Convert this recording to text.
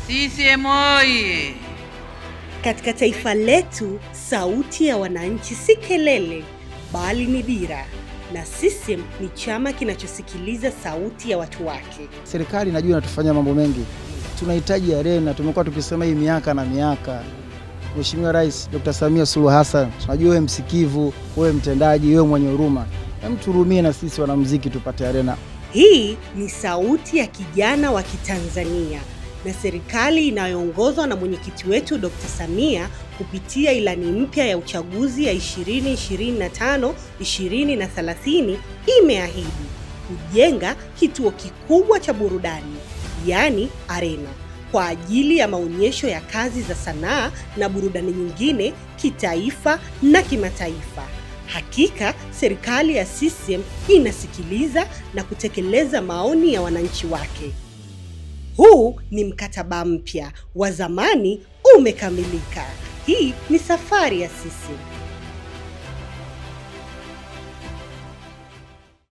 CCM oyee! Katika taifa letu, sauti ya wananchi si kelele, bali ni dira. Na CCM ni chama kinachosikiliza sauti ya watu wake. Serikali najua inatufanyia mambo mengi. Tunahitaji arena, tumekuwa tukisema hii miaka na miaka. Mheshimiwa Rais Dr. Samia Suluhu Hassan, tunajua wewe msikivu, wewe mtendaji, wewe mwenye huruma. Mturumie na sisi wanamuziki tupate arena. Hii ni sauti ya kijana wa Kitanzania, na serikali inayoongozwa na mwenyekiti wetu Dr. Samia kupitia ilani mpya ya uchaguzi ya 2025-2030 imeahidi kujenga kituo kikubwa cha burudani, yani arena, kwa ajili ya maonyesho ya kazi za sanaa na burudani nyingine kitaifa na kimataifa. Hakika serikali ya CCM inasikiliza na kutekeleza maoni ya wananchi wake. Huu ni mkataba mpya, wa zamani umekamilika. Hii ni safari ya CCM.